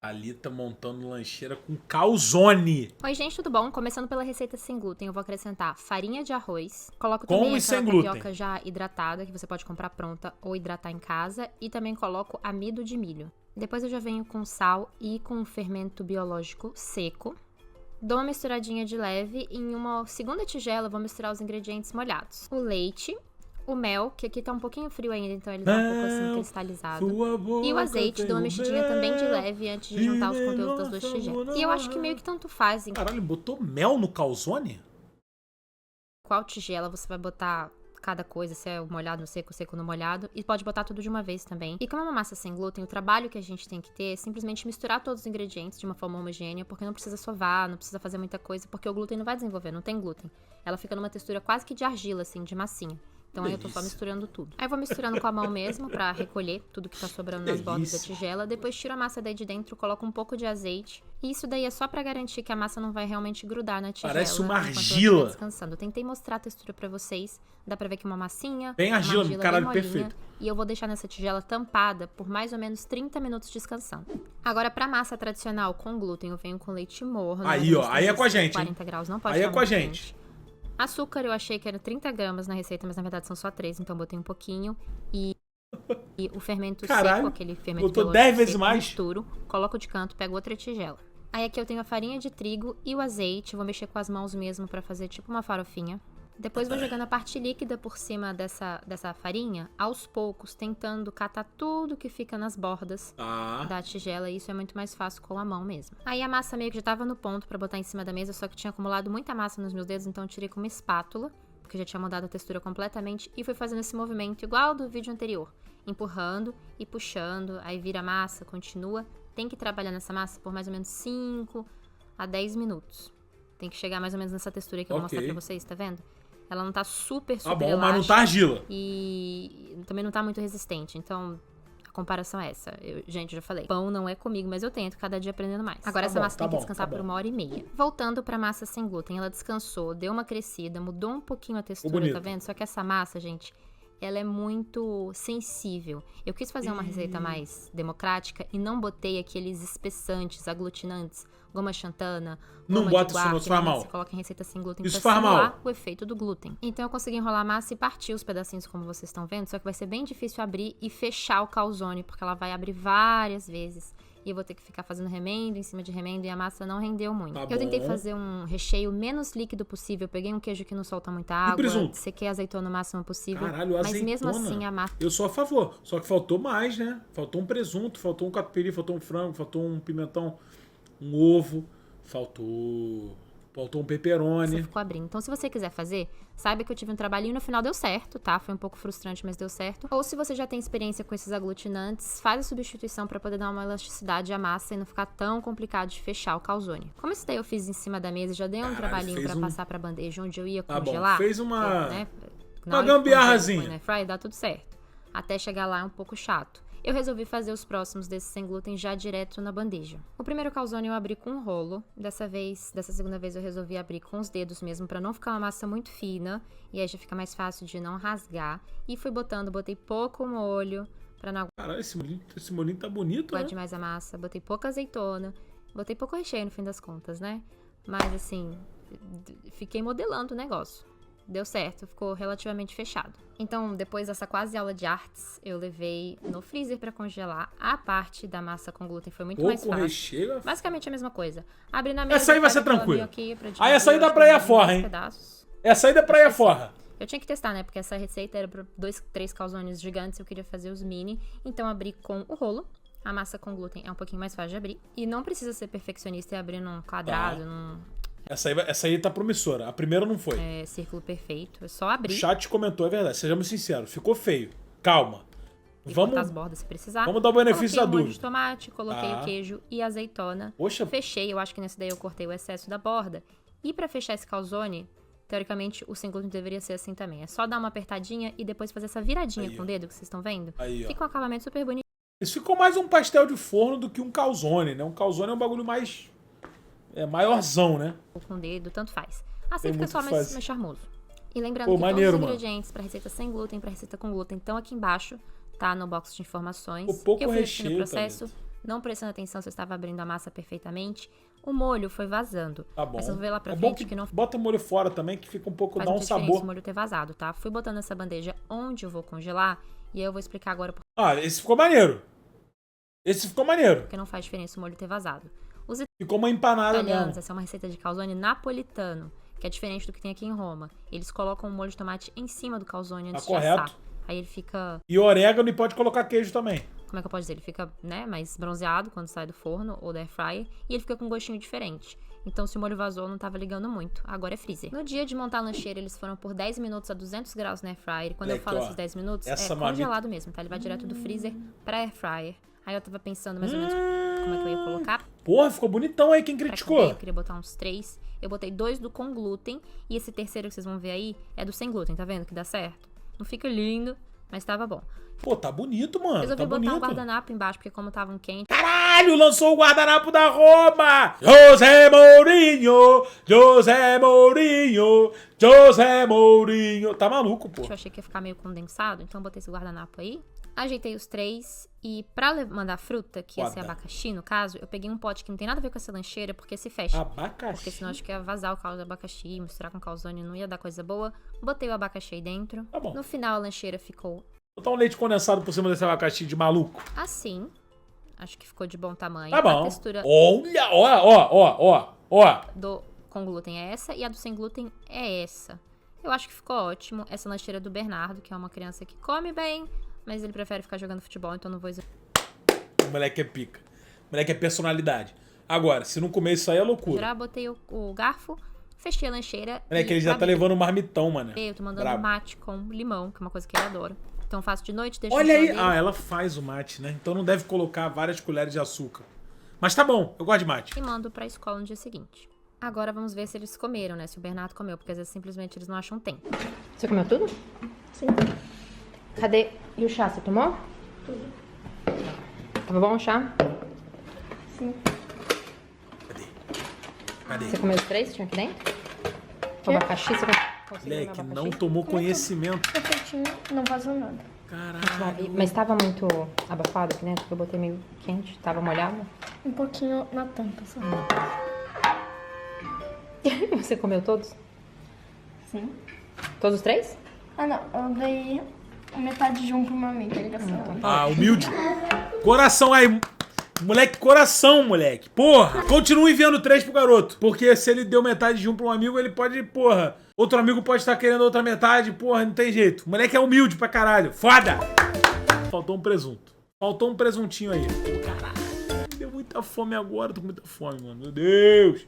Ali tá montando lancheira com calzone. Oi, gente, tudo bom? Começando pela receita sem glúten, eu vou acrescentar farinha de arroz. Coloco Com também e aquela sem tapioca glúten. já hidratada, que você pode comprar pronta ou hidratar em casa. E também coloco amido de milho. Depois eu já venho com sal e com fermento biológico seco. Dou uma misturadinha de leve e em uma segunda tigela eu vou misturar os ingredientes molhados. O leite, o mel, que aqui tá um pouquinho frio ainda, então ele tá um pouco assim cristalizado. E o azeite, dou uma mexidinha também de leve antes de juntar os conteúdos das duas tigelas. E eu acho que meio que tanto faz em Caralho, botou mel no calzone? qual tigela você vai botar cada coisa, se é o molhado no seco, o seco no molhado, e pode botar tudo de uma vez também. E como é uma massa sem glúten, o trabalho que a gente tem que ter é simplesmente misturar todos os ingredientes de uma forma homogênea, porque não precisa sovar, não precisa fazer muita coisa, porque o glúten não vai desenvolver, não tem glúten. Ela fica numa textura quase que de argila, assim, de massinha. Então aí eu tô só misturando tudo. Aí eu vou misturando com a mão mesmo pra recolher tudo que tá sobrando nas bordas da tigela. Depois tiro a massa daí de dentro, coloco um pouco de azeite. E isso daí é só pra garantir que a massa não vai realmente grudar na tigela. Parece uma enquanto ela argila. estiver descansando. Eu tentei mostrar a textura pra vocês. Dá pra ver que é uma massinha. Bem argila, uma caralho, bem molinha. perfeito. E eu vou deixar nessa tigela tampada por mais ou menos 30 minutos descansando. Agora, pra massa tradicional com glúten, eu venho com leite morno. Aí, ó, aí é com a gente, hein? 40 graus, não pode Aí é ficar com a muito gente. quente. Açúcar eu achei que era 30 gramas na receita, mas na verdade são só 3, então eu botei um pouquinho. E o fermento Caralho, seco, aquele fermento botou biológico 10 vezes seco, mais. misturo, coloco de canto, pego outra tigela. Aí aqui eu tenho a farinha de trigo e o azeite, vou mexer com as mãos mesmo pra fazer tipo uma farofinha. Depois vou jogando a parte líquida por cima dessa farinha, aos poucos, tentando catar tudo que fica nas bordas da tigela, e isso é muito mais fácil com a mão mesmo. Aí a massa meio que já tava no ponto pra botar em cima da mesa, só que tinha acumulado muita massa nos meus dedos, então eu tirei com uma espátula, porque já tinha mudado a textura completamente, e fui fazendo esse movimento igual ao do vídeo anterior, empurrando e puxando, aí vira a massa, continua. Tem que trabalhar nessa massa por mais ou menos 5 a 10 minutos. Tem que chegar mais ou menos nessa textura que eu vou mostrar pra vocês, tá vendo? Ela não tá super Tá bom, elástica, mas não tá argila. e também não tá muito resistente, então a comparação é essa. Gente, eu já falei, pão não é comigo, mas eu tento cada dia aprendendo mais. Agora essa massa tem que descansar por 1h30. Voltando pra massa sem glúten, ela descansou, deu uma crescida, mudou um pouquinho a textura, tá vendo? Só que essa massa, gente, ela é muito sensível. Eu quis fazer uma receita mais democrática e não botei aqueles espessantes, aglutinantes, goma xantana, Não goma bota de isso, não, guar, isso que faz normalmente mal. se coloca em receita sem glúten Isso pra faz mal. simular o efeito do glúten. Então eu consegui enrolar a massa e partir os pedacinhos como vocês estão vendo, só que vai ser bem difícil abrir e fechar o calzone, porque ela vai abrir várias vezes. E eu vou ter que ficar fazendo remendo em cima de remendo e a massa não rendeu muito. Tá Eu tentei bom. fazer um recheio menos líquido possível. Peguei um queijo que não solta muita água, presunto? sequei a azeitona o máximo possível. Caralho, mas azeitona. mesmo assim a massa... Eu sou a favor. Só que faltou mais, né? Faltou um presunto, faltou um catupiry, faltou um frango, faltou um pimentão, um ovo, faltou um Você pepperoni. ficou abrindo. Então, se você quiser fazer, saiba que eu tive um trabalhinho e no final deu certo, tá? Foi um pouco frustrante, mas deu certo. Ou se você já tem experiência com esses aglutinantes, faz a substituição pra poder dar uma elasticidade à massa e não ficar tão complicado de fechar o calzone. Como isso daí eu fiz em cima da mesa, já dei um trabalhinho pra passar pra bandeja onde eu ia Tá bom, congelar. fez uma... né? Uma gambiarrazinha. Põe na fry, dá tudo certo. Até chegar lá é um pouco chato. Eu resolvi fazer os próximos desses sem glúten já direto na bandeja. O primeiro calzone eu abri com um rolo. Dessa segunda vez eu resolvi abrir com os dedos mesmo, pra não ficar uma massa muito fina. E aí já fica mais fácil de não rasgar. E fui botei pouco molho, pra não Caralho, esse molinho tá bonito, aguar né? demais a massa. Botei pouca azeitona. Botei pouco recheio no fim das contas, né? Mas assim, fiquei modelando o negócio. Deu certo, ficou relativamente fechado. Então, depois dessa quase aula de artes, eu levei no freezer pra congelar. A parte da massa com glúten foi muito mais Pouco fácil. recheio. Basicamente a mesma coisa. Abri na mesa. Essa aí vai ser faz aquela tranquila. minhoquinha pra Aí essa aí dividir, dá acho pra que ir eu afora, dividi em hein? pedaços. Essa aí dá pra ir afora. Eu tinha que testar, né? Porque essa receita era pra 3 calzones gigantes, eu queria fazer os mini. Então, abri com o rolo. A massa com glúten é um pouquinho mais fácil de abrir. E não precisa ser perfeccionista e abrir num quadrado, num Essa aí tá promissora. A primeira não foi. círculo perfeito. É só O abrir. chat comentou, é verdade. Sejamos sinceros. Ficou feio. Calma. E cortar as bordas se precisar. Vamos dar o benefício Coloquei da um molho dúvida. de tomate, coloquei Tá. o queijo e a azeitona. Poxa. Fechei, eu acho que nesse daí eu cortei o excesso da borda. E pra fechar esse calzone, teoricamente o sem glúten deveria ser assim também. É só dar uma apertadinha e depois fazer essa viradinha Aí, com ó. o dedo que vocês estão vendo. Aí, ó. Fica um acabamento super bonito Isso ficou mais um pastel de forno do que um calzone, né? Um calzone é um bagulho mais... maiorzão, né? com o dedo, tanto faz. Assim Tem fica muito só o que mais, fazer. mais charmoso. E lembrando Pô, que maneiro, todos os mano. ingredientes pra receita sem glúten, pra receita com glúten estão aqui embaixo, tá? No box de informações. Pô, pouco eu fui assistindo o recheio, processo. não prestando atenção se eu estava abrindo a massa perfeitamente, o molho foi vazando. Tá bom. Mas eu vou ver lá pra É bom frente que não bota o molho fora também, que fica um pouco, faz dá um muita diferença sabor. o molho ter vazado, tá? Fui botando essa bandeja onde eu vou congelar e aí eu vou explicar agora Ah, esse ficou maneiro. Esse ficou maneiro. porque não faz diferença o molho ter vazado. Os Ficou uma empanada italianos, mesmo. essa é uma receita de calzone napolitano, que é diferente do que tem aqui em Roma. Eles colocam o molho de tomate em cima do calzone antes Tá de correto. assar. Aí ele fica, E orégano e pode colocar queijo também. como é que eu posso dizer? Ele fica, né, mais bronzeado quando sai do forno ou da air fryer e ele fica com um gostinho diferente. Então, se o molho vazou, não tava ligando muito. Agora é freezer. No dia de montar a lancheira, eles foram por 10 minutos a 200 graus na air fryer. E quando eu Moleque, falo ó, esses 10 minutos, essa é marmita- congelado mesmo, tá? Ele vai direto do freezer pra air fryer. Aí eu tava pensando mais ou menos como é que eu ia colocar. Porra, ficou bonitão aí quem Pra criticou. comer, eu queria botar uns 3. Eu botei 2 do com glúten. E esse terceiro que vocês vão ver aí é do sem glúten, tá vendo? Que dá certo. Não fica lindo, mas tava bom. Pô, tá bonito, mano. Resolvi Tá botar bonito. um guardanapo embaixo, porque como tava um quente, Caralho, lançou o guardanapo da Roma! José Mourinho! José Mourinho! José Mourinho! Tá maluco, pô. eu achei que ia ficar meio condensado, então eu botei esse guardanapo aí. Ajeitei os 3 e pra mandar fruta, que ia ser Foda. abacaxi no caso, eu peguei um pote que não tem nada a ver com essa lancheira, porque se fecha. Porque Abacaxi. senão acho que ia vazar o caldo do abacaxi, misturar com calzone, não ia dar coisa boa. Botei o abacaxi aí dentro. Tá bom. No final a lancheira ficou Botar um leite condensado por cima desse abacaxi de maluco. assim. Acho que ficou de bom tamanho. Tá bom. A textura Olha, ó. do com glúten é essa e a do sem glúten é essa. Eu acho que ficou ótimo. Essa lancheira é do Bernardo, que é uma criança que come bem, mas ele prefere ficar jogando futebol, então não vou exagerar. O moleque é pica. O moleque é personalidade. Agora, se não comer isso aí é loucura. Botei o garfo, fechei a lancheira. Moleque, e ele já tá babei. levando um marmitão, mano. Eu tô mandando Brabo. mate com limão, que é uma coisa que ele adora. Então faço de noite, deixo Olha na aí. geladeira Ah, ela faz o mate, né? Então não deve colocar várias colheres de açúcar. Mas tá bom, eu gosto de mate. e mando pra escola no dia seguinte. Agora vamos ver se eles comeram, né? Se o Bernardo comeu, porque às vezes simplesmente eles não acham tempo. Você comeu tudo? Sim. Cadê? E o chá, você tomou? Tudo. Tava bom o chá? Sim. Cadê? Você comeu os 3 que tinha aqui dentro? O abacaxi, você conseguiu Moleque, comer o não abacaxi? tomou conhecimento. Perfeitinho, não vazou nada. Caralho. Mas tava muito abafado aqui dentro, porque eu botei meio quente, tava molhado. Um pouquinho na tampa, só. Você comeu todos? Sim. Todos os 3? Ah, não. Eu dei metade de um pra uma amiga. Ah, humilde. Coração aí. Moleque, coração, moleque. Porra. Continue enviando 3 pro garoto. Porque se ele deu metade de um pra um amigo, ele pode, porra. Outro amigo pode estar querendo outra metade. Porra, não tem jeito. O moleque é humilde pra caralho. Foda. Faltou um presunto. Faltou um presuntinho aí. Caralho. Deu muita fome agora. Tô com muita fome, mano. Meu Deus.